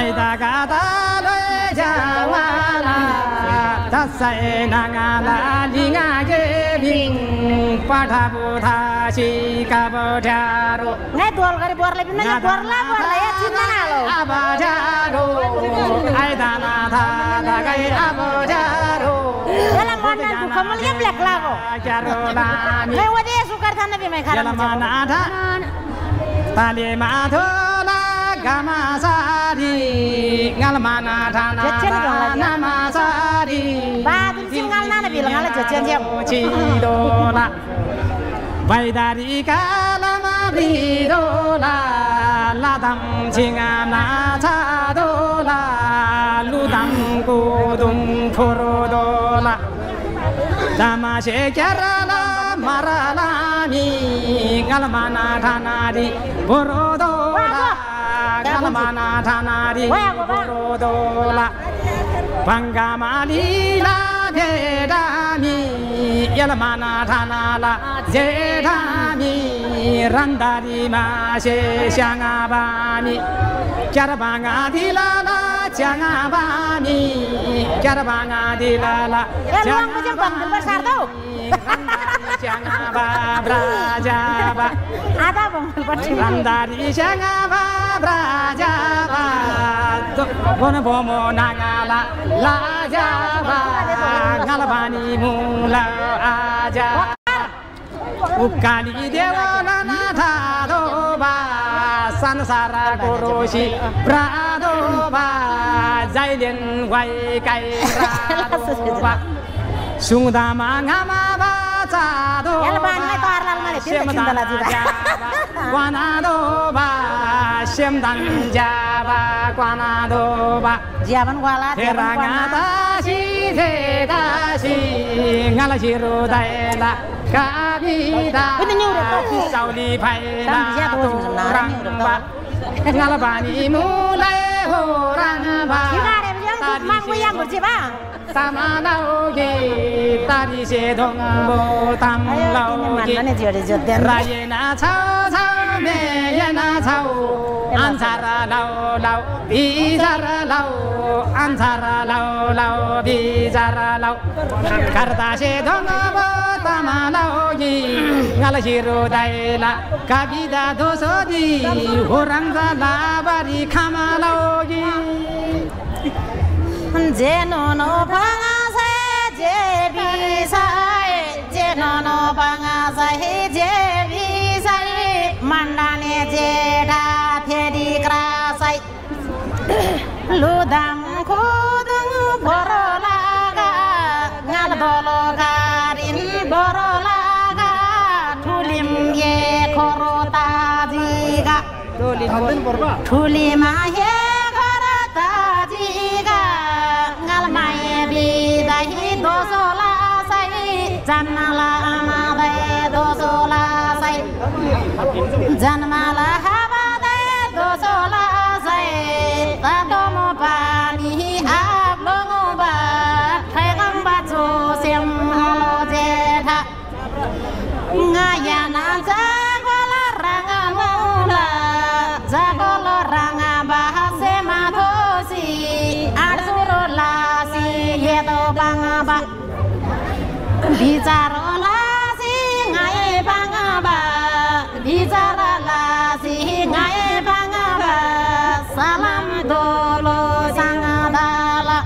Maidagata Jawala Tasainangala Lingaging Patabuta Sikabotaro Network kari buar lebih banyak buar ya cinta nalo Abotaro Aidana Tagai Abotaro Dalam mana tu kamu lihat black lago Lewat dia sukar tanah di mereka Yalamanada Tali Matula Gamasari Ngalamana Tana Namasari Batu singal nana bilang ala jajan jam Cidola Baidari Kalama Bidola Ladam Cingana Tadola Ludam Kudum Kurodola Dama Shekarala Maralani Ngalamana Tanadi Borodola Ngalamana Tanadi Borodola Pangamalila Jedami Yalamana Tanala Jedami Randari Mashe Shangabani Jarabanga Dilala Jangabani Jarabanga Dilala Jangaba Brajaba Ada bang Randari Jangaba Brajaba Bona Bomo Nangala La Jaba Ngalabani Mula Aja Ukali Dewa Natadoba Sansara Kuroshi Bradoba Zailin Wai Kai Bradoba Sungdama Ngamaba Tado Shemdanja Guanadoba Shemdan Java Guanadoba Javan wala Terangata Shitashi Ngalashiru Daila Kabida Sauli Paila Ramba Ngalabani Mulai Horamba Tamanaugi Tadi Sedongbo Tamlaugi Rayena Chao Chao Meyena Chao Ansara Lau Lau Bizara Lau Ansara Lau Lau Bizara Lau Karta Sedongbo Tamanaugi Ngalashiru Daila Kabida Dosodi Horangza Labari Kamalaugi Jenono Pangasai Jebisai Jenono Pangasai Jebisai Mandane Jeda Tedi Krasai Ludam Kudung Borolaga Ngalbologarin Borolaga Tulim Ye Korota Jiga Tulima Ye Dosola sai janala amade dosola sai janmala habade dosola sai tadomo pani ablomo ba khayam ba cho sem jetha ngayana jagola rangamula jagola rangaba sema thosi arsurola si yedo bangaba bicara lasi ngai bangaba bicara lasi ngai bangaba salam dolo sangadala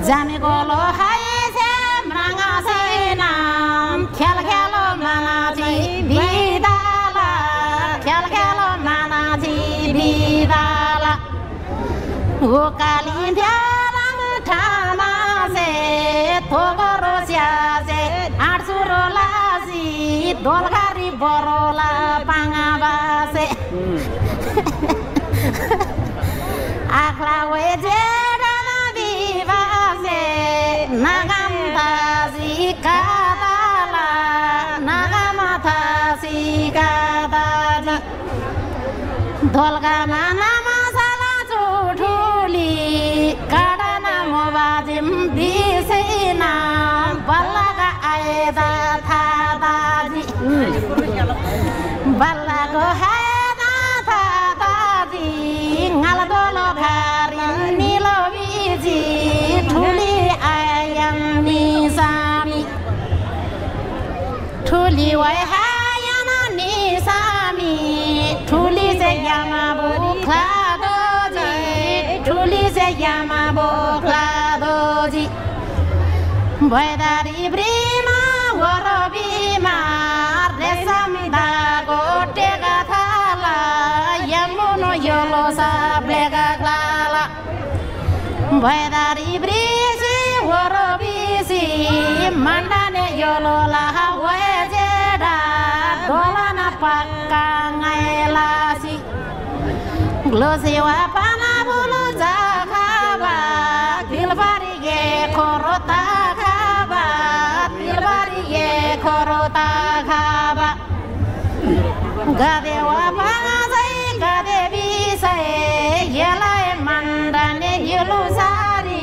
jami golo hai se mranga sinam khel khelo manati bidala khel khelo manati bidala o kalindya Dolgari borola pangabase Akla wejera na vivase Nagamta zikadala Nagamata zikadala Dolgama namasala chutuli Kadana mobajim disina Balaga aeda thadaji Balago haeda thadaji Ngaladolo ठुली वै हायन निसामी ठुली से यामा बोखला doji ठुली से यामा बोखला doji भैदारी ब्रिमा वरबिमा रेशम धागो टेका थाला यमुनो YOLO साब्लेगा ग्लाला भैदारी ब्रिसी वरबिसी mandane yolola wejeda dolana pakka ngailasi glosi wa pana bulu zakaba dilbari ge korota khaba dilbari ge korota khaba gade wa pana sai gade bisai yela mandane yolo sari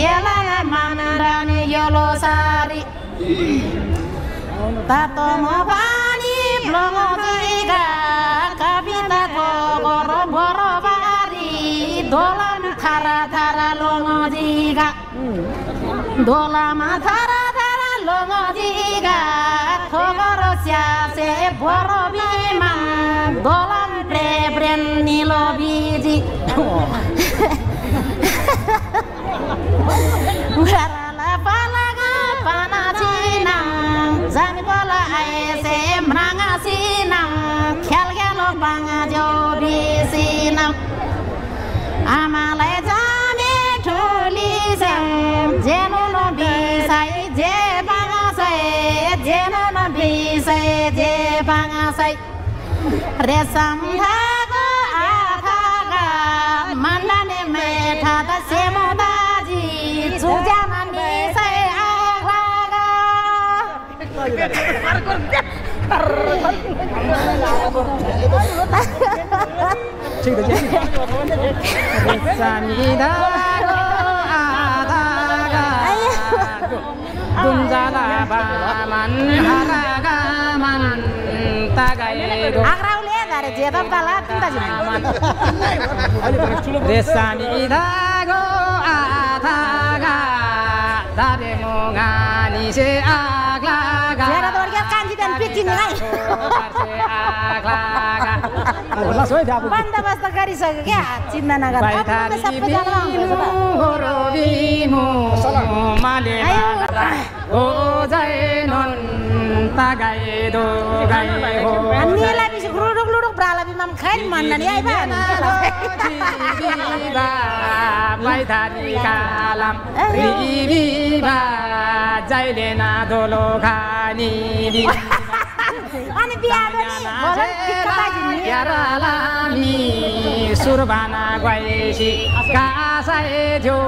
yela mandane yolo sari tato mo pani blomo tiga kabita to goro goro bari dolan thara thara longo jiga dolama thara thara longo jiga thogoro sia se boro bima dolan prebren nilo biji Garala palaga panacinang Zami bola aese mrangasinang Khelgelo banga jobi sinang Amale jame thuli sem Jeno no bisai je banga sai Jeno no bisai je banga sai Resam thago athaga Mandane metha da semoda Sujamani saya aglaga. Samidago adaga Dunjala baman haraga man tagaedo Agrau le dari jeda kala tinta jina. Samidago adaga Daremo ngani se aglaga Jera dorga kanji dan pikin ngai. Banda basta gari saga kya cinta nagar. Apa sampai jalan horobimu male o jainon tagaedo gaeho Ani la bisa geruduk-geruduk berala bimam kain mana ni ai ban. Mai tadi kalam riba jailena dolo khani di Ani biada ni bolan kata jini yaralami surbana gwaisi kasai jo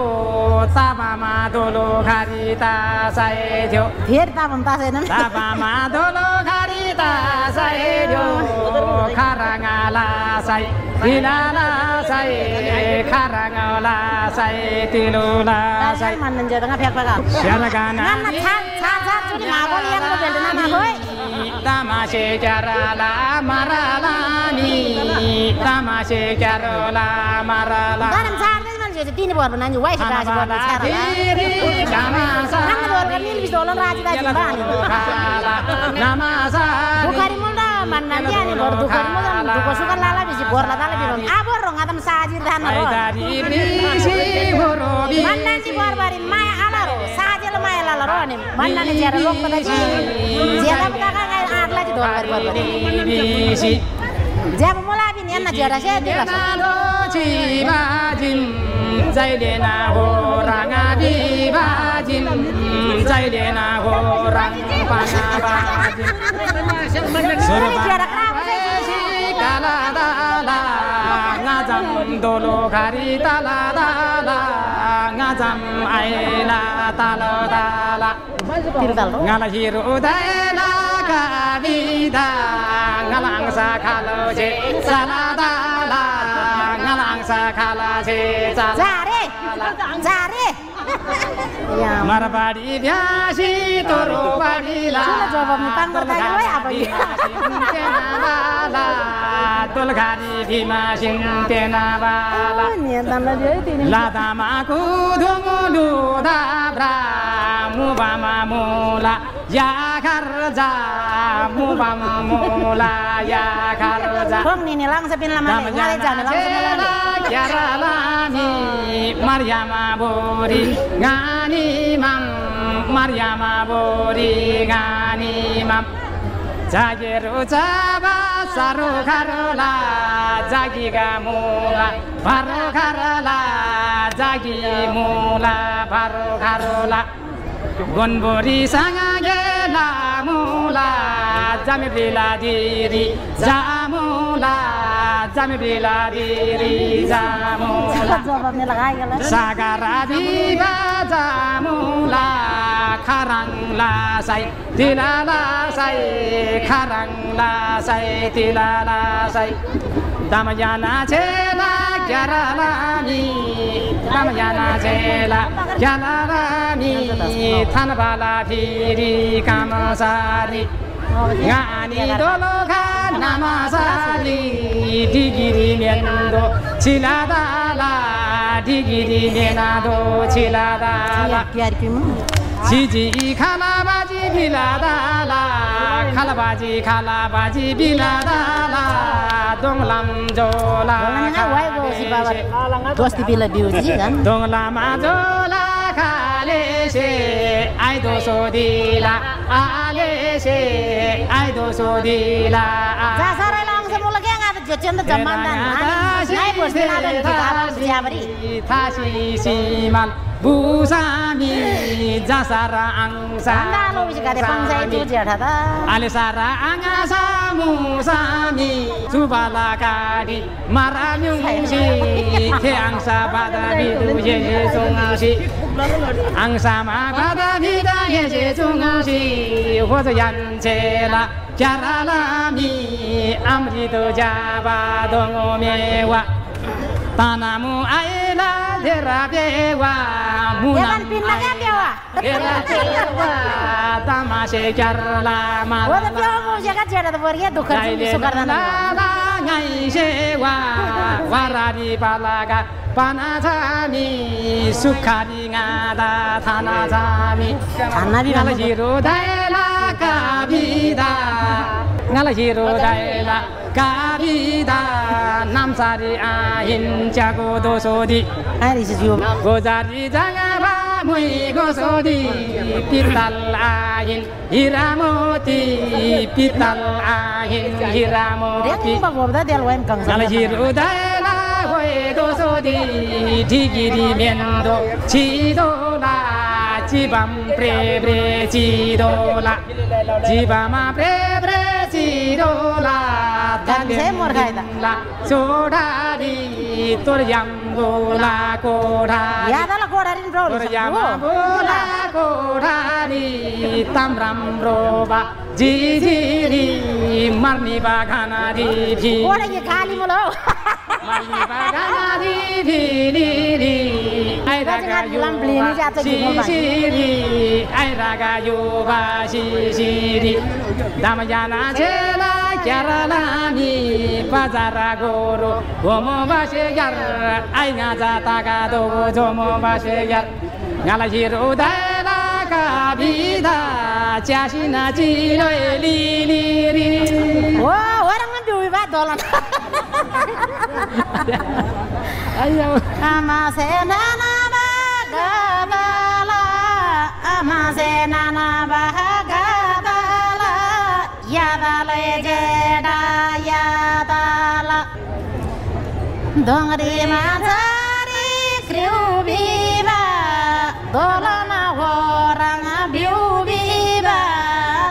tabama dolo kharita sai jo Dher tabam ta sai nam. tabama dolo kharita sai jo kharangala sai tilala sai kharangala sai tilula sai Mana jadi tengah pihak pihak. syaragana Nana chat curi mago lihat lo beli nama hoi. tamashe jarala maralani tamashe jarala marala Dalam chat ni mana jadi tini buat menanju wai sudah buat bicara. Nana buat kami lebih dolong raja dah jemban. namasa Bukari mula mana dia ni baru bukari mula buku suka lala bisi bor lala lebih dong. Abor dong adam sajir dan ro. Mana si bor barin maya alaro sajir maya lala ro ni. Mana ni jara lok pada ji. Jara pada kan agla ji dong baru baru. Jam mula bini anak jara saya dia Zaidena orang abibajin Zaidena orang panabajin Surbasi kaladala ngajam dolo kari taladala ngajam aila taladala ngalahiru dela kabida ngalangsa kaloje saladala ngalangsa kalaje Jare. Ya. Marabadi biasi toro badila. Sudah jawab mutang bertanya woi apa ini? Tulgari bima sing tenabala. Niatan lagi ini. Lada maku dungu ludabra mubama mula ya karja mubama mula ya karja พวกนี้นี่ลังจะเป็นละมันเลยง่ายจังลังจะเป็นละ Yaralani Maryama Bori Gani Mam Maryama Bori Gani Mam Jagiru Jaba Saru Karala Jagi Gamula Baru Karala Jagi Mula Baru Karala Gonbori Sangagela Mula Jami Bila Diri Jamula Jami Bila Diri Jamula Sagara Diba Jamula Karang La Sai Tilala Sai Karang La Sai Tilala Sai Damayana Chela Yaralani Damayana Chela Yaralani Thanabala Piri Kamasari Ngani Doloka Namasari Digiri Mendo Chiladala Digiri Menado Chiladala Chiji Kalabaji Biladala Kalabaji Kalabaji Biladala Donglam Jola Donglam Jola Kaleshe Aido Sodila Aleshe Aido Sodila Sasarai lang sa mula kaya nga Jochen na jamandan Nay bos din natin Dikala Siyabari Tashi Simal Busami Jasara Angsa Anda lo bisa kade pangsa itu jadata Alisara Angasa Musami Subala Kadi Maranyungsi Te Angsa Bada Bidu Yesungsi Angsa Bada Bida Yesungsi Hoza Yanchela Jaralami Amrito Jaba Dongo Mewa Tanamu Aila Derabewa Jangan pindah ya Dewa Derabewa Tamase Jarla Wala Dewa mo siya ka jada Tawarya Dukar Sukar na Ngai Sewa Waradi Palaga Panatami Sukari Ngada Tanatami Ngala Jiro Daila Kabida Ngala Jiro Daila Kabida Namsari Ahin Jago Dosodi Hari sejuk Gozari Jangaba Mui Gosodi Pital Ahin Hiramoti Pital Ahin Hiramoti Yang bagor dah dia lawan kang Ngala Jiro Daila Hoi Dosodi Digiri Mendo Chidola Jibam Prebre Chidola Jibama Prebre Chidola Dan saya mau kaya La Sodari Turyambola Kodari Ya adalah kodarin bro Turyambola Kodari Tamram Roba Jijiri Marni Bagana Divi Koda ye kali mulo Marni Bagana Divi Airaga Yuba Shishiri Airaga Yuba Shishiri Damayana Chela Yaralani Pazara Guru Gomo Bashayar Ainga Zataga Do Jomo Bashayar Ngala Hiru Daila Kabida Chashina Chilo Lili Wah orang ngambil wibat dolan Ayo Amasena Bagabala Amasena Bagabala Yadala Jeda Yadala Dongri Mazari Kriubiba Dolana Warang Biubiba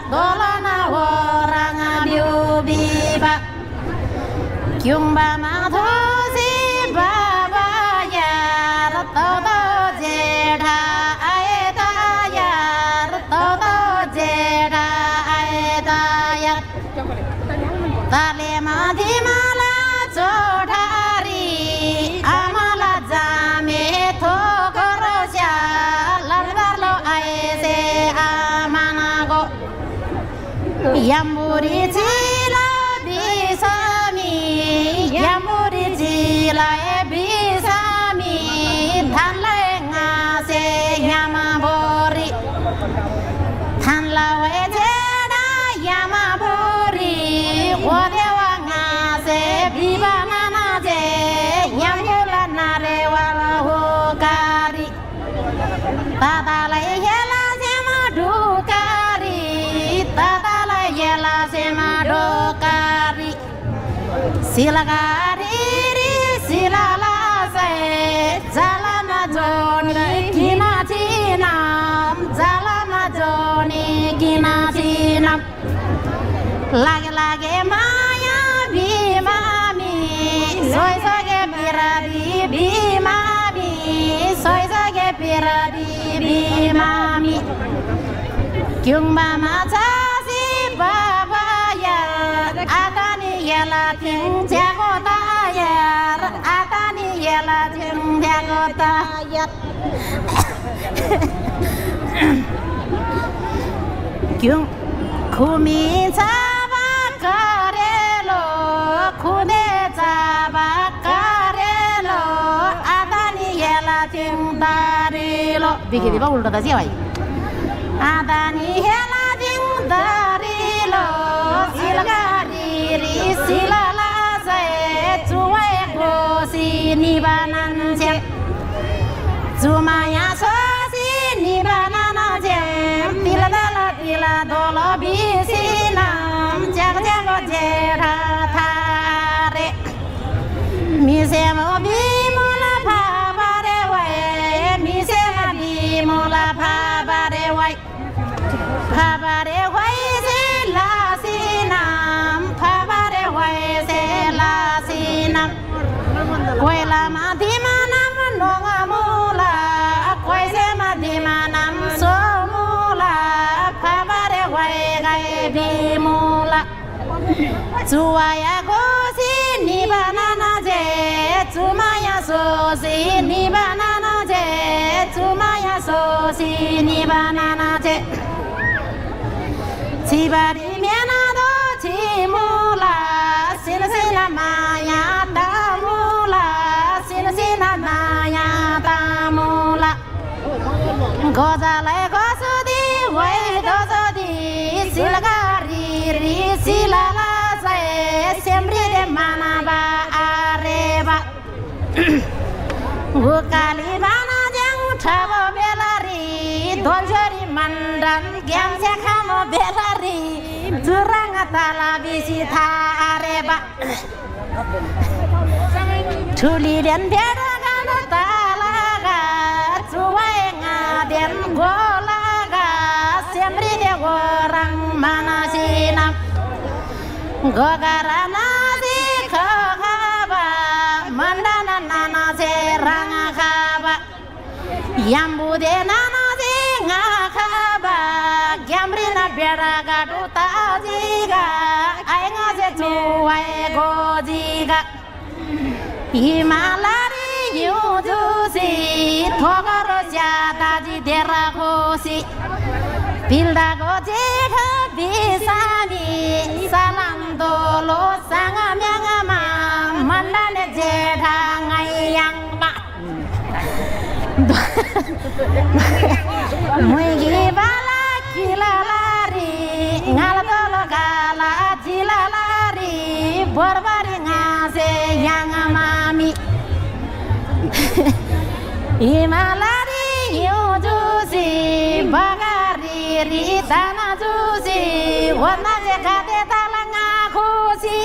Dolana Warang Biubiba Kyumba Madhusi Baba Yar Todo Jeda Aeta Yar Todo Jeda Aeta Yar Tale Madhimala Chodhari Amala Jame Thokorosya Larvarlo Aese Amanago Yamburi Chila Bisami Yamburi Chila Bisami Thanle Ngase 为这那亚麻布里，我的娃伢子比巴那那这，养不了那的娃了我家里，大大来也拉什么都家里，大大来也拉什么都家里，西拉家里西拉拉塞，扎拉嘛做你吉那吉南，扎拉嘛做你吉那吉南。Lage lage maya bi mami, soy soge pirabi bi mami, soy soge pirabi bi mami. Kyung mama chasi baba ya, atani yala ting jago tayar, atani yala ting jago tayar. Kyung kumi Karelo, kude Karelo, Adani Yela Tindarilo. Bikin di bawah udah siapa? Adani Yela Tindarilo, silagari silala saya, cuai kosi nibanan cem, cumaya sosi nibanan cem, tila dolo bisinam, jago jera thare, misemo bimola phabare wai, misemo bimola phabare wai, phabare wai sela sinam, phabare wai sela sinam, koila mati manam nonga mula, koi se mati manam somula, phabare wai gai bimola. Cuaya gosi ni banana je, cumaya sosi ni banana je, cumaya sosi ni banana je. Cibari miana do cimula, sila maya tamula, sila maya tamula. Gozale gosodi, wai dosodi, silagari silala. Siempre de manaba areba, gukali bana jang chavo belari, doljari mandan gyam se khamo belari, turang tala visita areba, chuli den bera gana talaga, cuai ngaden golaga, siempre de orang manasinam. Gogara nasi khaba, mandana nana se ranga khaba, yambude nana se nga khaba, gyamrina bera gadu tajiga, ay nga se chuai gojiga, himalari yujusi, thogaro jataji dera gosi, pilda gojiga bisami, salam dolo sanga myangama, mandane jeda ngayang ma. Muigi bala kilalari, ngala dolo gala jilalari, borbari ngase yang mami. Himalari yujusi, bagari ritana jusi, wana jekade talanga kusi.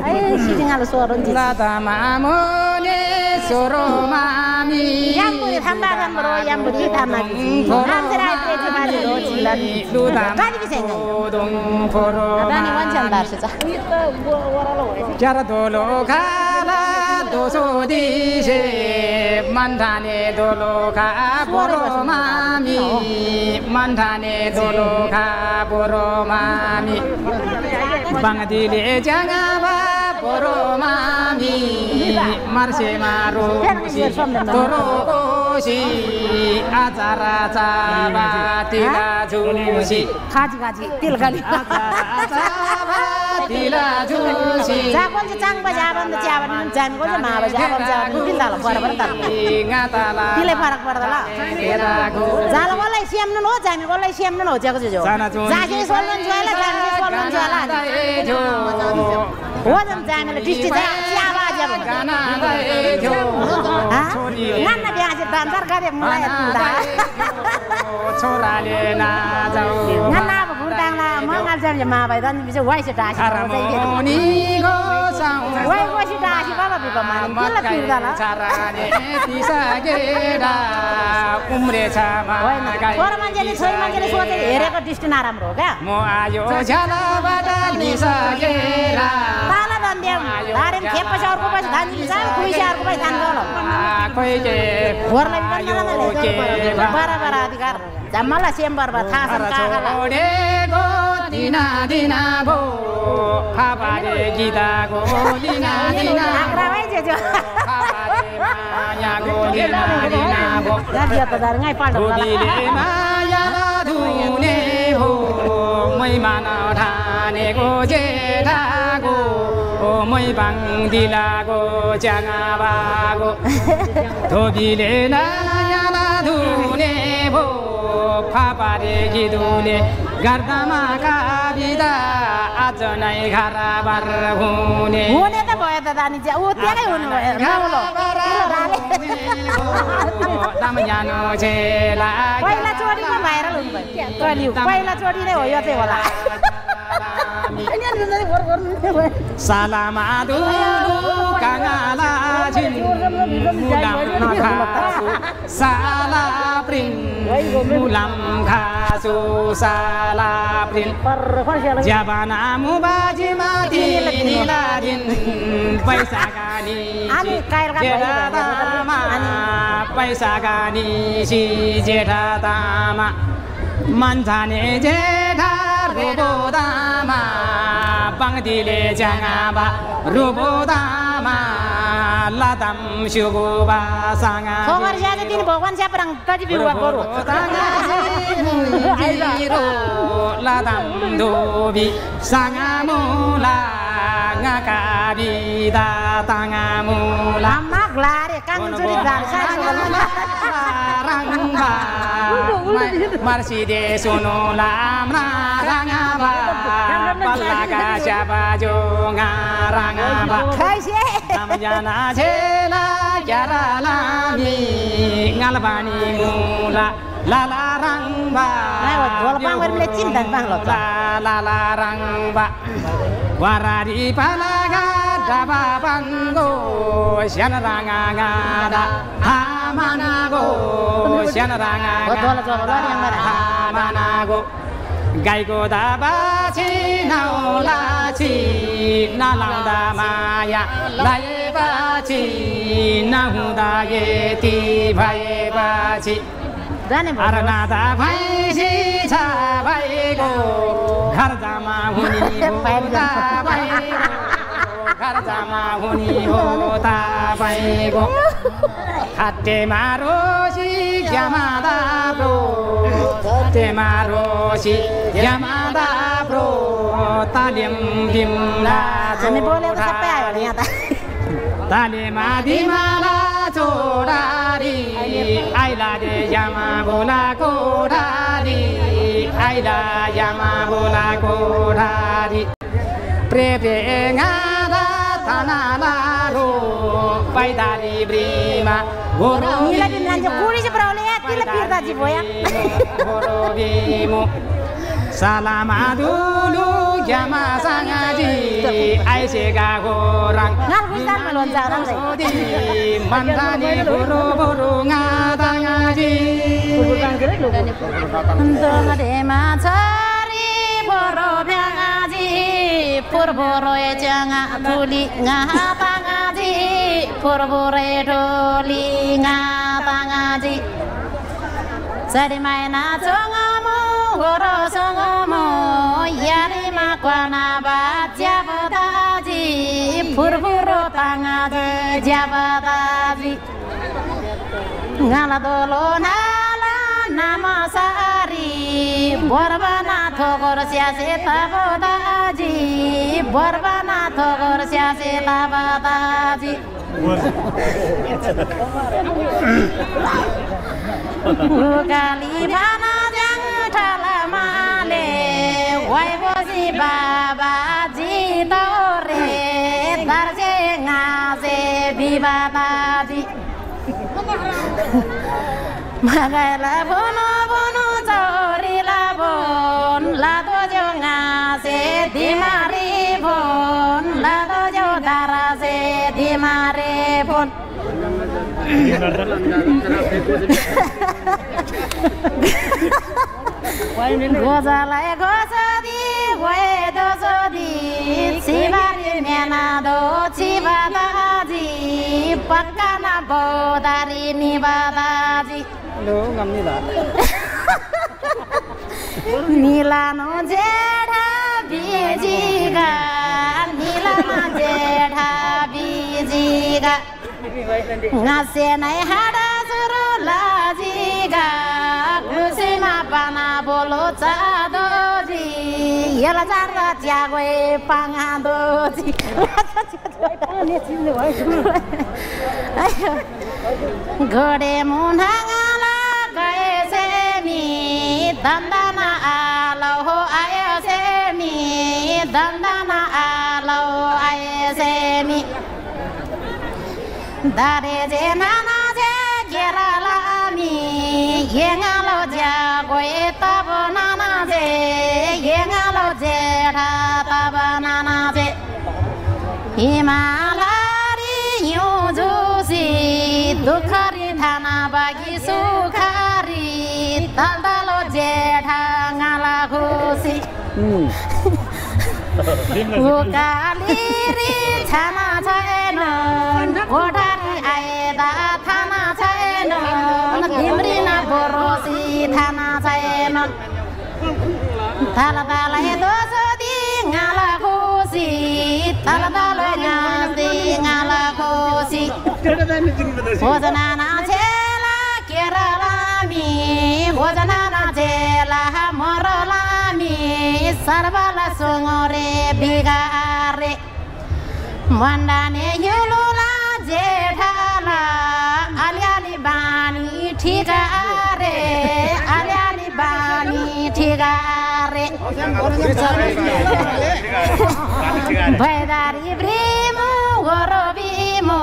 Ay, siringal suaron jisi. Lata mamone soro mami. Yang buri tambahan bro, yang buri tambahan. Namsera itu baju do jilan. Kali bisa nggak? Ada nih wancan dar saja. Cara dolo kala doso dise, mandane dolo ka boro mami, mandane dolo ka boro mami, bangdile jangaba boro mami, marse maro si doro Jussi आचार चाबा तिला Jussi खाजी तिल खाली तिला Jussi जाको चाहिँ Chang बजाबन च्याबन जानको चाहिँ मा बजाबन च्याबन तिलला बराबर त गाताला तिले फरक पर्दैन जाला मलाई स्याम्नु हो जाने मलाई स्याम्नु हो ज्याको जो जाके सोल्मन जोला जाने सोल्मन जोला हो जम जानेले डिस्ट्रिक्ट चाहिँ च्याबा ज्याब गाना गयो नान्ना ब्याज दान्दार गरे मलाई छोराले ना जाऊ नान्ना अब भुटाङला मंगाल जाने मा भइ दन बिच वाइसे टासी हारमोनी गो साउ वाइ वाइसे टासी बाबा बिबा मा केला फिर्दाला चाराने तिसागेडा उम्रे छ मा छोरा मान्छेले सोचे हेरेको दृष्टि नराम्रो हो क्या म आयो झलाबाट निसकेरा ताला दन्देम दारेम खेप्पछ अर्को पैसा धान दिन्छ खुइसे अर्को पैसा धान गलो कोइ के घरलाई बिना बराबर अधिकार जम्माला सेम बराबर थाहा छ काकाला छोडेको दिना दिना भो खाबारे गीताको दिना दिना आग्रा भाइ जे खाबारे मायाको दिना दिना भो गाडिया त दार ngay पाल्टो गोलीले माया धुने हो मै मानव ठानेको जेठाको ओ मै बाङ्दिलाको च्याङाबाको धोबीले नयाँ धुने भो फापारे गीतुले गर्दामा काबिदा आज नै घरबार हुने त भयो त दानी चाहिँ उ त्यही हुनु भयो गाउँलो दाम जानो छेला पहिला चोरीमा भाइरल हुनु भयो कलियुग पहिला चोरी नै हो यो चाहिँ होला सालामा दुलु काङाला छिन मुलाम खासु साला प्रिन मुलाम खासु साला प्रिन जबाना मुबाजी माथि निलादिन पैसा गानी जेठातामा पैसा गानी सी जेठातामा मान्छाने जेठा रुबोदामा बाङ्दिले च्याङाबा रुबोदामा लादाम सुगुबा साङा खबर ज्यादा दिन भगवान स्यापरङ कति बिरुवा गरु जिरो लादाम दोबी साङा मुला ngaका bida tangamula maglare kan juri darsa rangba marside sono lamna rangaba palaga shabajo ngarangaba kaise namjana chela yaralami ngalbani mula la rangba wala bang wer mlecin dan bang lo la rangba warari palaga daba bango syanaranga ngada hamanago syanaranga hamanago gaiko daba chinaula chi nalanda maya laye bachi nahuda yeti bhaye bachi arnada bhaisi cha bhaiko घर जामा हुनी होता पाएको घर जामा हुनी होता पाएको हाते मारोसी ज्यामादा pro हाते मारोसी ज्यामादा प्रो तालिम दिमला हामी बोलेको सबै आयो नि यहाँ त तालिमा दिमाला छोडारी आइला दे यामा बोलाको ढारी आइला यामा बोलाको ढारी प्रेपे गादा थानालारो पैदाली ब्रिमा गोरो मिलादिन लान्छ गुडी चाहिँ प्रौले या तिले पिर्दा जी भया गोरो बिमो सालामा दुलु यामा सांगाजी आइसेगा गोराङ ngal gusan melon jarang di mandani boro boro ngadangaji ndonga de machari boro byangaji purboro e janga tuli ngabangaji purboro e tuli ngabangaji sari maina chongamu goro songamu yari makwana bacha badaji purboro tangaji jabadaji ngala dolo nala namasari borbana thogor syase tabadaji borbana thogor syase tabadaji kali bana jang thalamale wai bosi babaji tore tarje ngase bibadaji magai la bono bono chori la bon la do jo ngase dimari bon la do jo dara se dimare bon gozalai gozadi goe dozodi sibari mena do chibadaji pakana bodari nibadaji lo ngamni la nilano jedha bijiga nilama jedha bijiga ngase nai hada suru lajiga kusima pana bolo chadoji yala jarra chagwe pangadoji gode munhangala gae semi dandana alo ayo semi dandana alo ayo semi dare je nana je geralami yengalo jagoe tabo nana je yengalo jera tabo nana je himalari yujusi dukhari thana bagi sukhari daldalo jera ngala khusi ukaliri chana chainon godari aida thana chainon dimrina borosi thana chainon thala thala dosodi ngala khusi thala thala ngasti ngala khusi bhojanana chela keralami bhojanana chela morolami sarvala songore bigare mandane yulula jethala alyali bani thigare alyali bani thigare baidari bremo gorobimo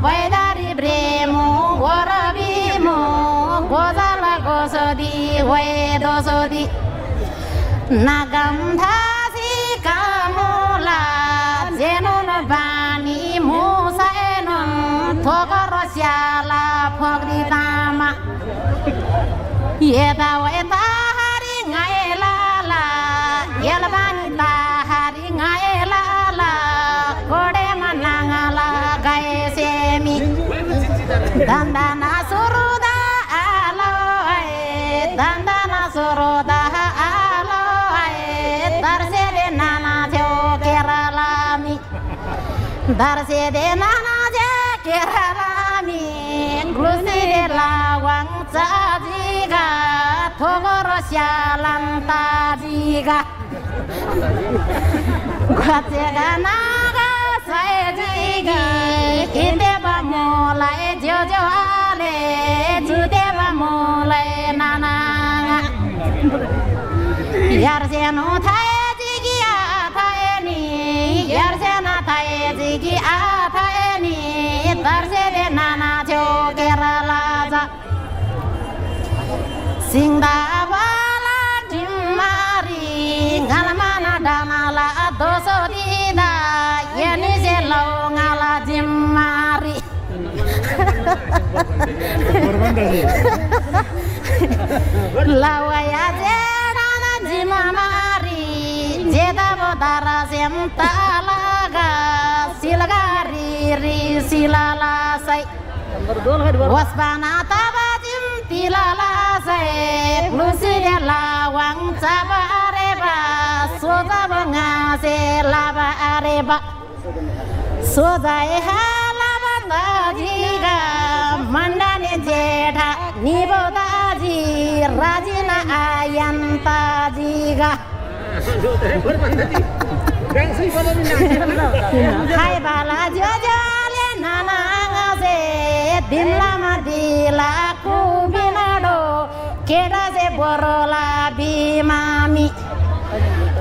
baidari bremo gorobimo gozala gosodi we dosodi nagam thasi kamula zenon bani musa enon thogor syala phogri tama yeda weta hari ngaela la yelbani ta hari ngaela la kode manangala gae semi dandana suruda alo dandana suruda darse de nana je keralami glusi de lawang chajiga thogoro syalan tajiga gwatega naga sajiga indeba molai jojo ale judeba molai nana yarseno thajigi athayeni yarsena thayegi athayeni darse de nana jo kerala singda wala dimari ngalamana damala dosodida yeni jelo ngala dimari lawaya jedana dimamari jeda bodara sem talaga silagari ri silala sai wasbana tabajim tilala sai luside lawang saba areba soza bangase laba areba soza halaba jiga mandane जेठा निबोदाजी राजिना आयन्ताजीगा खाइ बाला जोजोले नानाङसे दिल्लामा दिला कुबिनाडो केडा से बोरोला बिमामी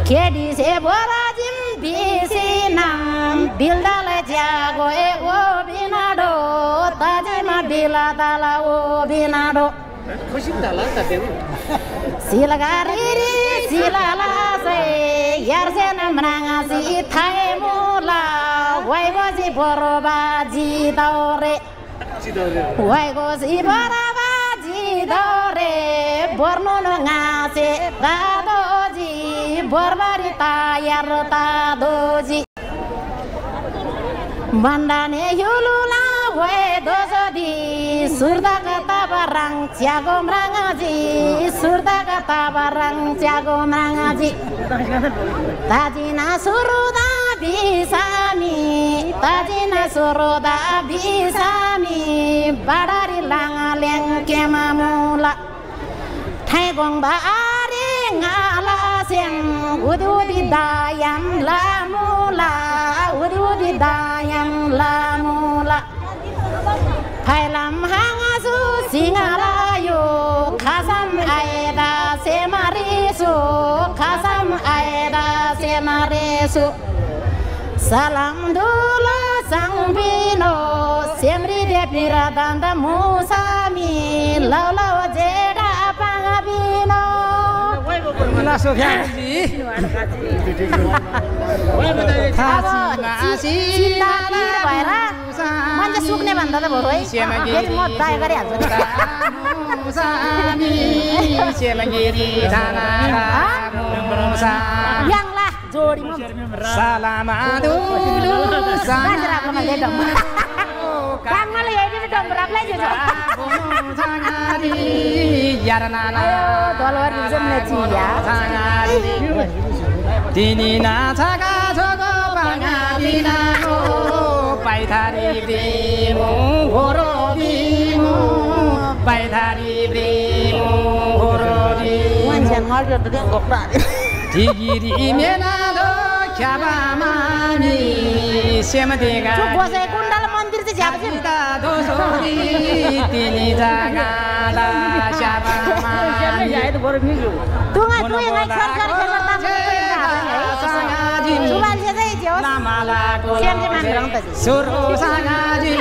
KD से बोराजिम बिसिनाम बिल्दाले ज्यागो ए ओ बिनाडो Tajima बिला ताला ओ बिनाडो सिलगारी सिलाला से यारसे नमराङा सि थाए मुला वाइगोसी बोरोबाजी दौरे वाइगोसी बोरोबाजी दौरे बोर्नु नङासे Dadoji बोरबारी तायार तादोजी Bandane yulula we dosodi surda kata barang ciago mrangaji surda kata barang ciago mrangaji tajina suruda bisami tajina suruda bisami badari langa lengke mamula thai gong ba ari ngala seng udi dayam lamula udi dayam lamula Thailam hangasu singarayo khasam aeda semarisu khasam aeda semarisu salam dulu sangbino semri de piradanda musami lalau jeda pangabino Mula Sofyanji cinta भएर मान्छे सुक्ने भन्दा त बरु है फेरि म दाइ गरिहाल्छु याङला जोडी काङमाले हेरेर डम्बरालाई जो दलवर जुम्ने चिया तिनी नाचका छोको पाङाबिना हो पाइथारी ब्रिमु घोरो बिमु पाइथारी ब्रिमु घोरो बिमु मान्छे मर्यो त गोक्रा टिगिरी मेनादो ख्याबामानी सेमदेगा गोसाई कुण्डल मन्दिर चाहिँ झ्याप चाहिँ दोसोरी तिनी जगाला स्याबामानी तुङा तुङा सरकार सुबालले चाहिँ थियो नामालाको सेमले मान्रङ त सुरु सागाजी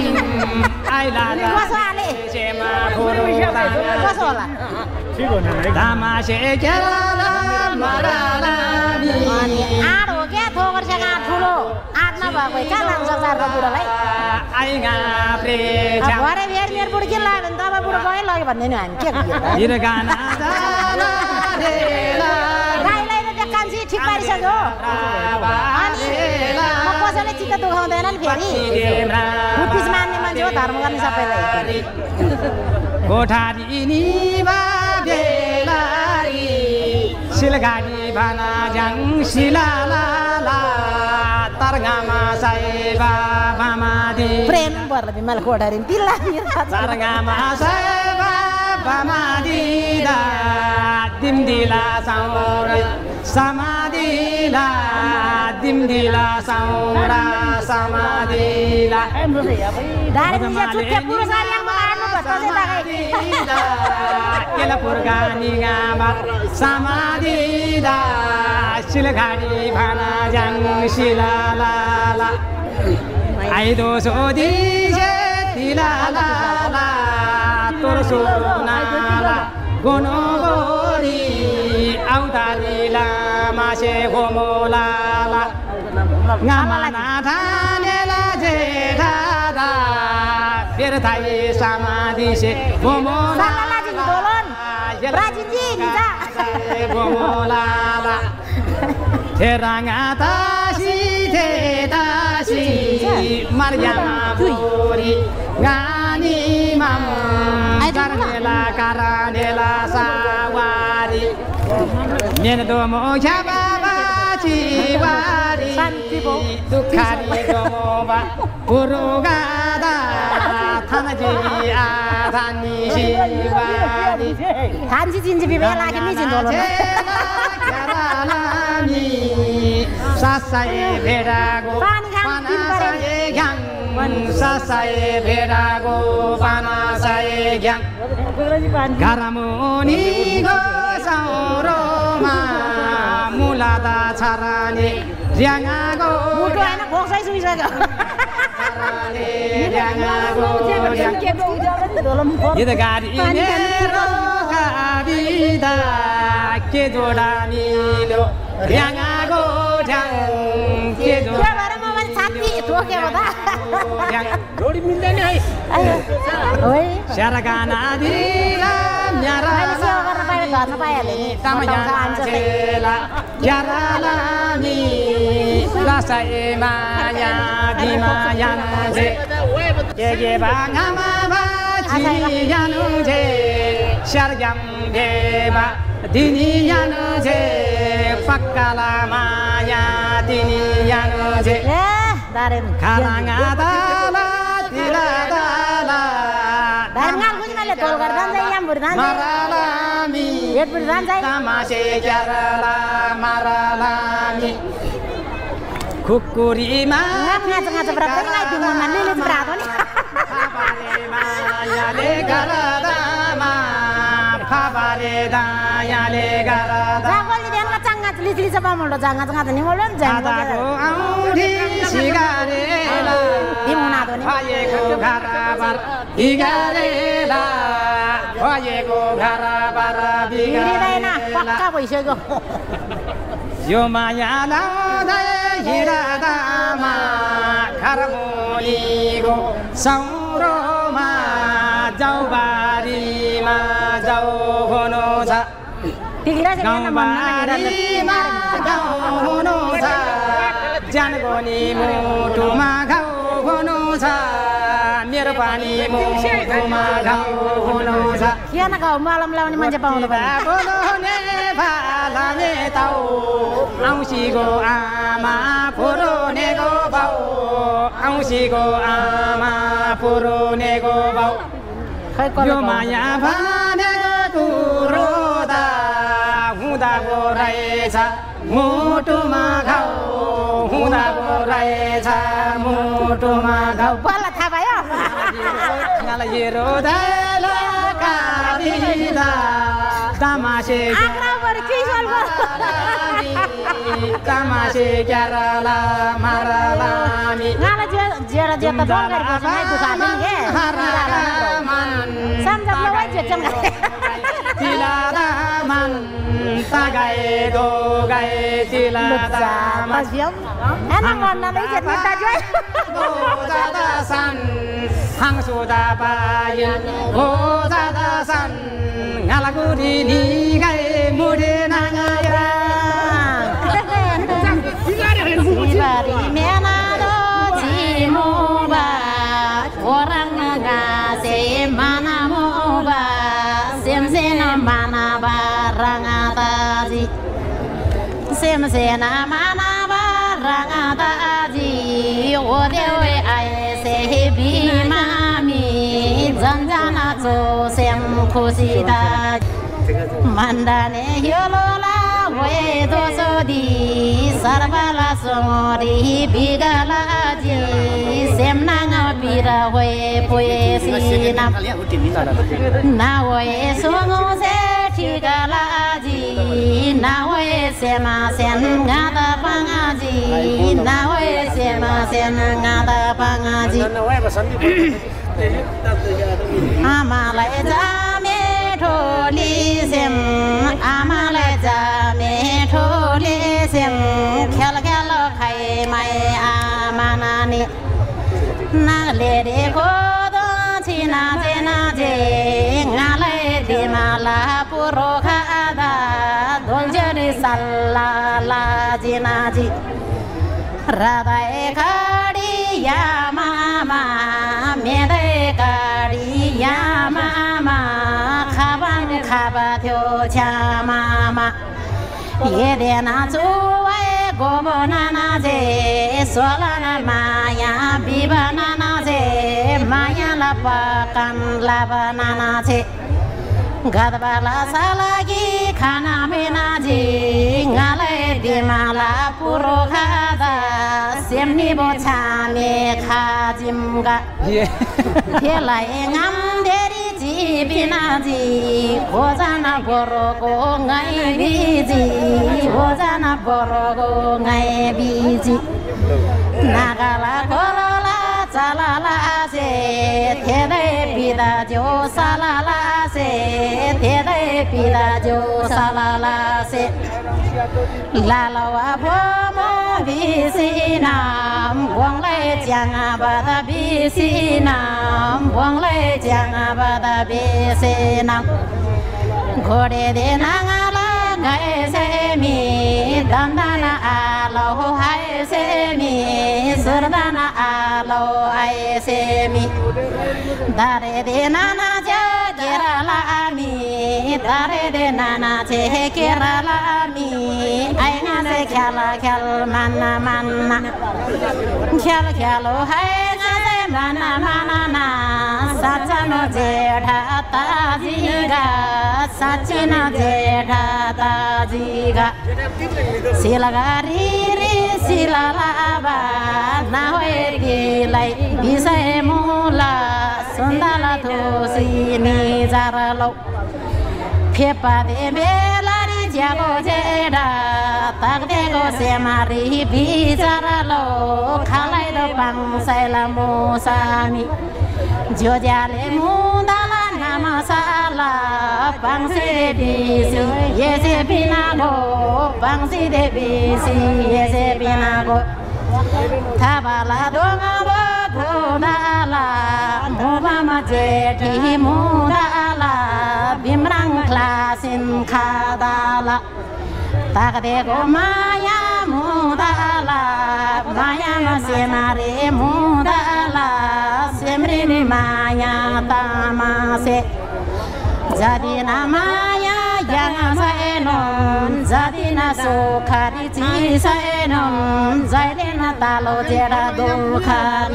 आइला कसो आले सेमा खोरो कसो होला तामासे केला मरालानी आड हो क्या थोगर सँग आड ठुलो आड नभएको कहाँ लान्छ चारको बुढोलाई आइगा प्रे भरे भेर बुढी के लाग्यो भने तपाईँ बुढो गए लग्यो भन्ने नि हामी के गाना गाईलाई त त्यो कान्छी ठिक पारिसक्यो अनि म कसैले चित्त दुखाउँदैन नि फेरि बुद्धिस्ट मान्ने मान्छे हो धर्म गर्ने सबैलाई कोठारी निबा बेलारी सिलगाडी भाना जाङ सिलाला तरगामा साइबा बामादी प्रेम पर्ला बिमल कोठारी तिल्ला तरगामा साइबा बामादी दा दिमदिला साउरा समादिला दिमदिला साउरा समादिला दारे बिया चुक्के पुरस्कार yang मार्नु पर्छ केला पुरगानी गामा समादिला सिलगाडी भाना जाङ सिलाला आइदो सोदी जे तिलाला तोर सोनाला गोनोरी आउदालीला मासे गोमोलाला गामाना थानेला जेठादा फेर थाई समाधि से गोमोला प्राचीनजी निजा गोमोलाला तेराङा तासी मर्यामा बोरी गानी मामु करनेला करानेला सावारी main दोमो ख्याबाबा चिवारी दुखारी दोमोबा पुरुगादा 하나지 아다니 시와리 단지 진집이 왜 나게 미진 돌로 야라라니 사사에 배라고 바나사에 경 사사에 배라고 바나사에 경 가라무니 고사오로마 물라다 차라니 량하고 무도에는 복사할 수 있어요. 이더가리네로 가리다 깨조라니로 량하고 장 깨조 말하면 잡히 두어게보다 로리 민다니 아유 어이 샤라가나디라 냐라라니 타마야제라 야라라니 라사에 마야 디마야제 예게방아마바 지야누제 샤르잠게바 디니야누제 파카라마야 디니야누제 나름 가랑아다라 디라다라 나름 알고지 말래 돌가르단 자이야 무르단 마라라미 예쁘단 자이 타마세 자라라 마라라미 쿠쿠리마 ngaca berapa ngai dungan lele berapa nih 야레가라다마 파바레다야레가라다 장관이 된 장가 리리 잡아물로 장가 장가더니 몰론 장가 바다고 아우리 시가레라 디모나더니 화예고 가라바라 비가레라 화예고 가라바라 이리다이나 꽉 비가레라 가고 있어요 요마야나다에 히라다마 가라모니고 사우로마 자우바리마 자우호노사 가우바리마 자우호노사 잔고니 무투마 가우호노사 미르바니 무투마 가우호노사 kiana kau malam lawan manja pang 보로네 바람에 타오 아우시고 아마 보로네고 바오 아우시고 아마 보로네고 바오 요마야 바네고 두로다 후다고라에사 무투마 가오 후다고라에사 무투마 가오 bala thabayo 나라 예로달라 가리다 다마세 akra berkisal 다마세 갸라라 마라라미 ngala jera jeta dongar ko sanai bukan ye 하라라만 samjam lawai jeceng 딜라다만 따가에 도가에 딜라다만 Pasiam. Enak mana lagi jadi tajai. 고다다산 항소다바인 고다다산 알라구리 니가에 물에 나가야 Sibari menado cimuba orang ngase mana moba semsena mana barang ataji semsena mana barang ataji odewe aise bimami janjana so sem khusida mandane yolola we dosodi sarvala sori bigalaji semnanga pira we poesina na we songo se chigalaji na we sema sen ngada pangaji na we sema sen ngada pangaji amale jame tholi sem amale jame tholi sem khel khel khai mai amanani na le de ko do china chena je ngale de mala puro khada dolje de salla la jina ji radai kadi ya mama mere kadi ya mama khaban khaba thyo cha mama ye de na chu ai go bo na na je sola na maya bibana na je maya la pakan labanana ce gadbala salagi khana menaji ngale dimala puro khada semni bochame khajimga thelai ngam deri ji binaji hojana boroko ngai biji hojana boroko ngai biji nagala kolola salala se thede pida jo salala se thede pida jo salala se lalawa bomo bisinam buang le janga bada bisinam buang le janga bada bisinam घोड़े they Nangla गए से me दंदना आलो हाय से me सुरदना आलो आय से me दारे they नाना जे Kerala me दारे they नाना जे Kerala me आईना से खेला खेल मन्ना मन्ना खेल खेलो हाय ना से मन्ना मन्ना ना सचनो जेठा ताजीगा सचिन जेठा ताजीगा सिलगारी रे सिलालाबा नावे गिलाई बिसय मुला सुन्दला थोसिनी जारलो फेपा दे बेलारी ज्यागो जेडा तागदेगो सेमारी बिजारलो खालाई दो पांसाइला मोसामी जोजाले मुदाला नामासाला पांसे बिसी येसे बिनागो पांसे दे बिसी येसे बिनागो थाबाला दोंगा बोधुदाला मुबामा जेठी मुदाला बिमरां Klaasen खादाला तागदेगो Maya मुदाला Maya मसेनारे मुदाला semrini maya tamase jadina maya yang saenon jadina sukhari chi saenon jailena talo jera dukhan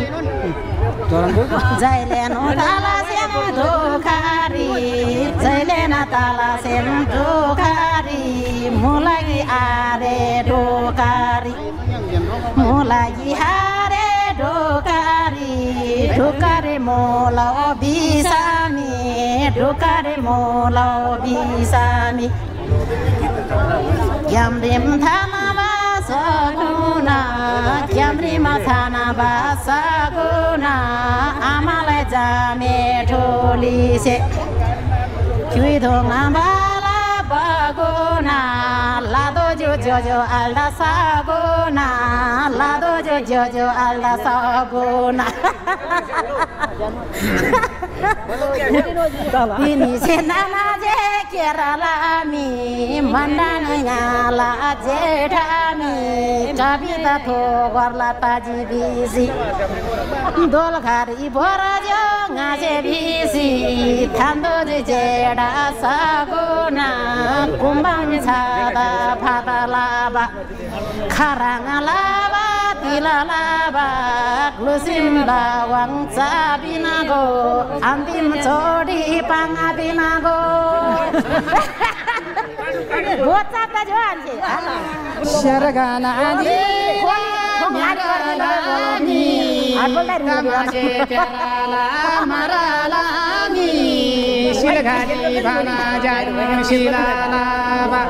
jaileno tala sem dukhari jailena tala sem dukhari mulai are dukhari mulai hare dukhari Dukare mola bisami, dukare mola bisami. Yamrim thana basaguna, yamrim thana basaguna. Amale jame tholise, cuidong ambala baguna. Lado jo alda saguna, lado jo alda saguna. Ini senana je kerala mi mandana nyala jedami kabita tho warla taji bisi dol khari borajo ngaje bisi thando je jeda saguna kumbang chada phatalaba kharangalaba tilalaba glusim lawang sabinago antim chodi pangabinago buat apa jual sih Syargana ani nyaralani tamase pyarala maralani silgani bana jarum silalaba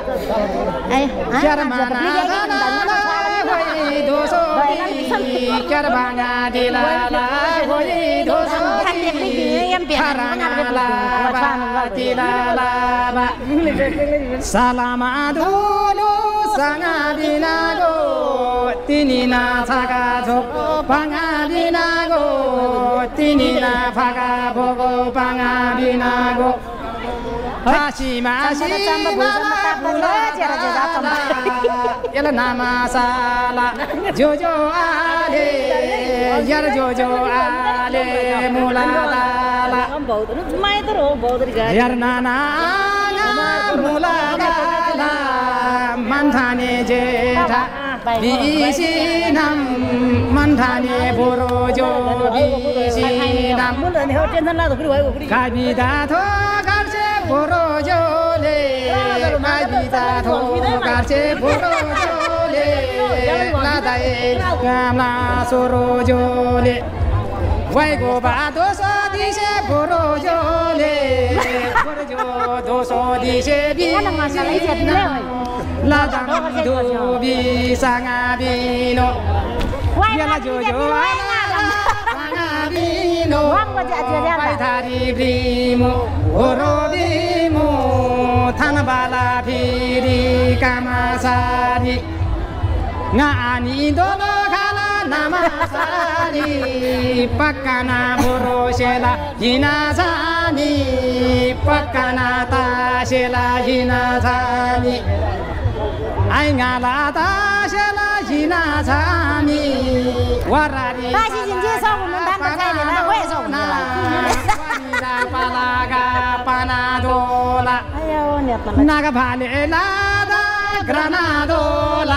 jarmana doso charbana dilala hoy doso harangala dilala salama dulu sangadinago tinina sagajo pangadinago tinina phaga bogo pangadinago Hashimasi yala nama sala jojo ale yar jojo ale muladala yar nana muladala manthane jetha 비시남 만타니 보로조 비시남 가비다 도갈세 보로조레 가비다 도갈세 보로조레 라다에 가마소로조레 와이고 바도서 디세 보로조레 보로조 도서 디세 비시남 라당 두비 상아비노 야라 조조 상아비노 바이타리 브리모 오로비모 타나발라 피리 까마사리 나니 도노가라 나마사리 빠까나 보로셀라 히나사니 빠까나 타셀라 히나사니 아이가라 다셀라 히나사니 와라리 다시 진짜 소문은 단단하게나 왜 소문이야 와니라 팔라가 파나도라 나가 발레라다 그라나도라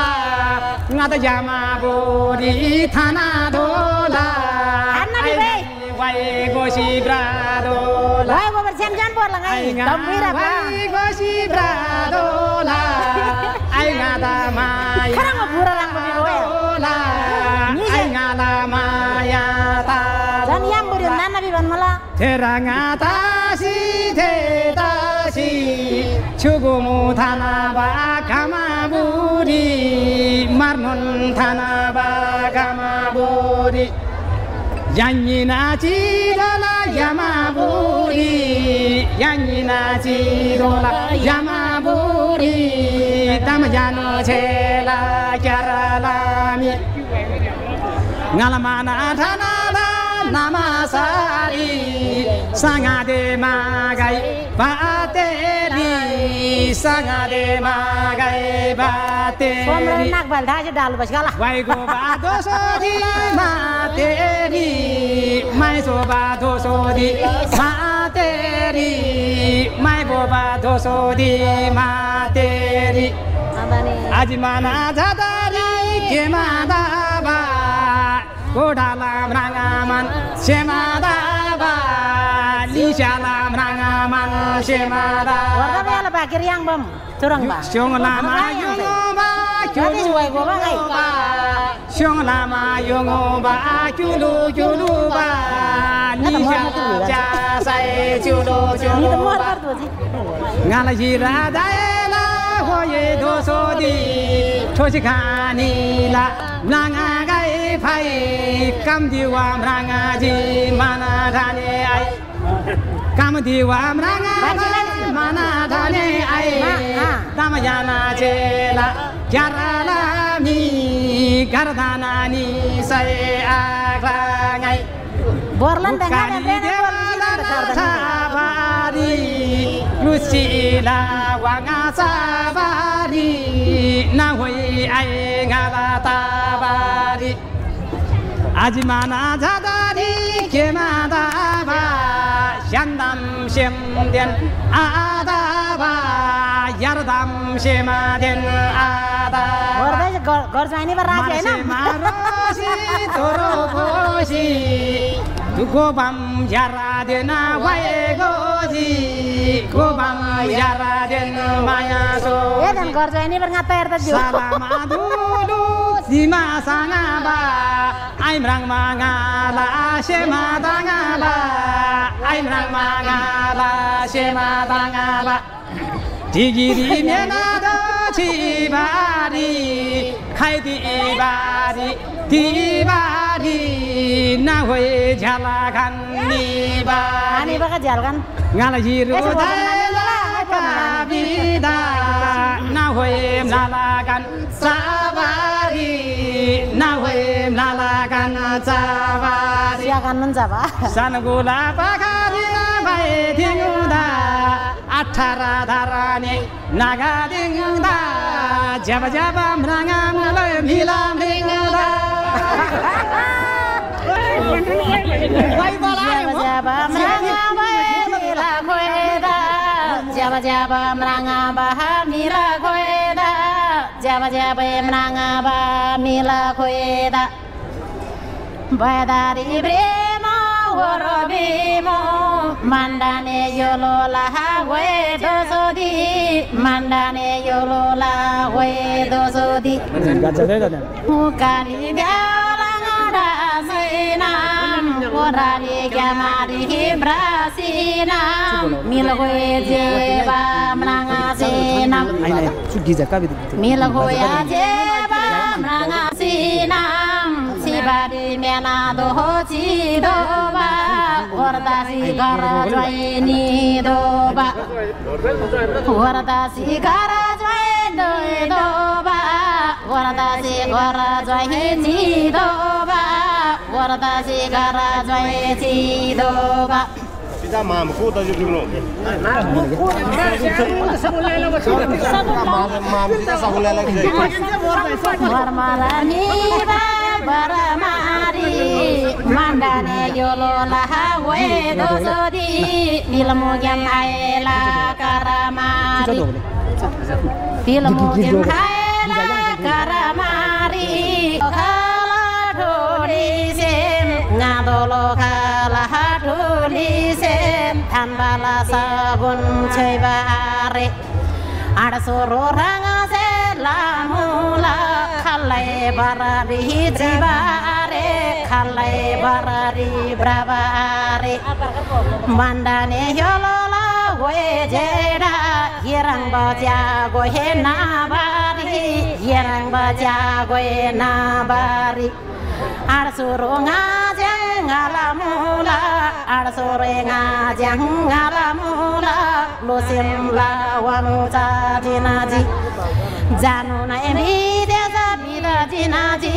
나다 야마보리 타나도라 안나비 왜 와이고시 브라도라 와이고 bersemjan buat lah ngai gembira pak 와이고시 브라도라 아이가다 마야 Karang ngobura lang begitu we 아이가다 마야다 dan yang beriun nana biban malah 대랑아 다시 대다시 주구무 타나바 가마부리 마르논 타나바 가마부리 양이나 지도라 야마부리 양이나 지도라 야마부리 담야노 젤라 갸라라미 ngalmana thanala namasari sangade magai bateri sangade magai bateri somra nak bal daje dal bas gala waigo badosodi materi maiso badosodi materi maibo badosodi materi ajimana jadari kemadaba Kodalam rangaman semada lishalam rangaman semada warga be ala bakir yang bam curang ba syong lama yungoba jadi suai go ba ngai syong lama yungoba julu ba lisha sai julu ni temu har tu ji ngala jira daela hoye dosodi thosikani la nanga gai phai kam diwa mranga ji mana dhane ai kam diwa mranga mana dhane ai tamayana chela yarala mi gardana ni sai aklangai borlan dengan ada sabari lusila wanga sabari na hoi ai ngala tabari ajimana jadari kemadaba shandam shemden adaba yardam shemaden adaba warga gorja ini beraja na marosi torobosi gobam yaradena waegoji gobam yaraden mayaso ya dan gorja ini berngater tadi salama dulu sima sangaba aimrang mangala shemadangaba aimrang mangala shemadangaba digiri menado chibari khaidi ibari dibari na hoi jalakan niba ani baka jalan ngala jiru dala kabida na hoi mlalakan sabari na hoi mlalakan sabari siakan menjaba sanagula pakadina bai tinguda athara dharane naga dinguda jaba jaba mranga mulai milam dinguda jaba jaba meranga bahar nila koeda jaba jaba mranga ba mila khoeda badari bremo horobimo mandane yolola we dosodi mandane yolola we dosodi ukari galanga sina orari gamari brasina milgoe jeba mranga sina milgoe jeba mranga sina sibari mena do chi do ba ordasi gara joini do ba ordasi gara joini do ba ordasi gara joini do ba ordasi gara joini do ba Kita mam ku ta ju no. Mam kita sahulah lagi. Marmarani baramari mandane yolola we dosodi ilmu yang aela karamari ilmu yang aela karamari kala dholisem ngadolo kala dholisem tanbala sabun chebare arsoro rangase lamula khalai barari jibare khalai barari brabare mandane yolola we jeda yerang baja go he nabari yerang baja go he nabari arsoro ngajang ngalamula arsoro ngajang ngalamula losim lawang jadinaji janu na emide zabida jinaji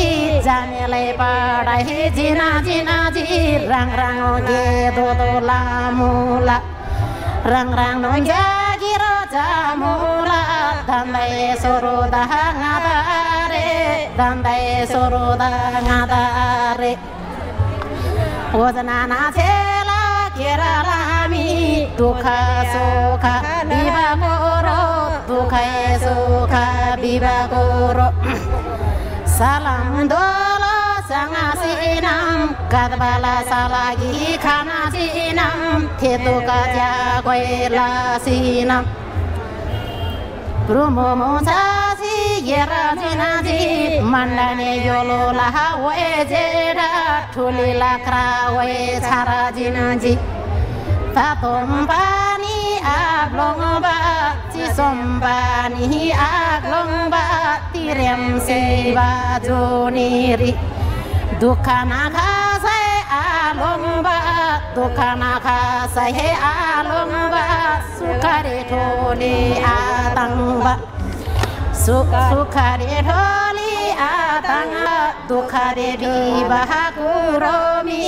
janele padai jinaji naji rang rang ge do do lamula rang rang no jagiro jamula dandai soroda ngadare dandai soroda ngadare ozana na chela kiralami dukha sukha bibagoro dukha sukha bibagoro salam dolo sangasinam kadbala salagi khanasinam thetuka jagoila sinam Brumo mosasi yera jinaji mandane yolola we jeda tulila kra we chara jinaji tatompani aglongba chisompani aglongba tirem seba joniri dukana khasai alongba dukana khasai alongba sukare tholi atangba sukare tholi atanga dukhare bibaha kuromi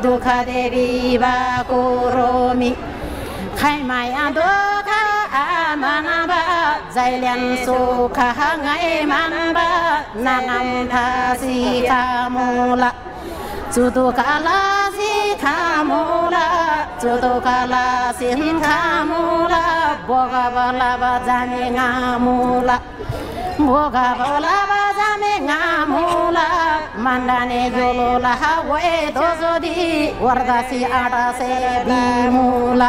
dukhare bibaha kuromi khaimaya dukha amanaba zailian sukha ngai manba nanam thasi kamula Judukala si kamula, judukala sin kamula, boga bala bajane ngamula, boga bala bajane ngamula, mandane jolola we dosodi, wardasi adase bimula.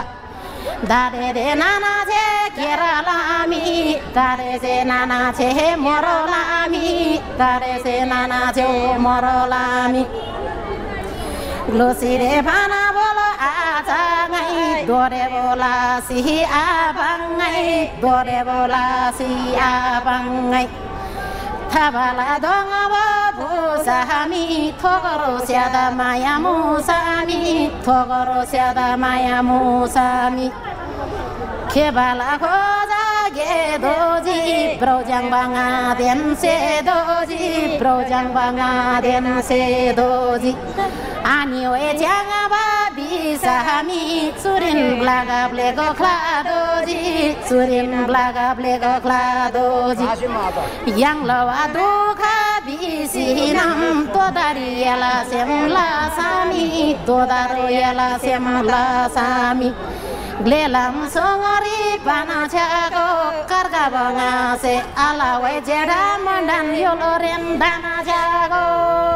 Dare de nana che kiralami, dare se nana che morolami, dare se nana che morolami. Glosire bana bola ajangai, dore bola si abangai, dore bola si abangai. Thabala donga busami, thogoro siada maya musami, thogoro siada maya musami. Kebala koza gedoji, brojang banga den se doji, brojang banga den se doji. Aniwe jangaba bisami, surin blaga blego kladoji, surin blaga blego kladoji. Yang lawa duka bisinam, todari yala semla sami, todaro yala semla sami. Glelam songori panachago karga bangase ala we jera mandan yoloren dana jago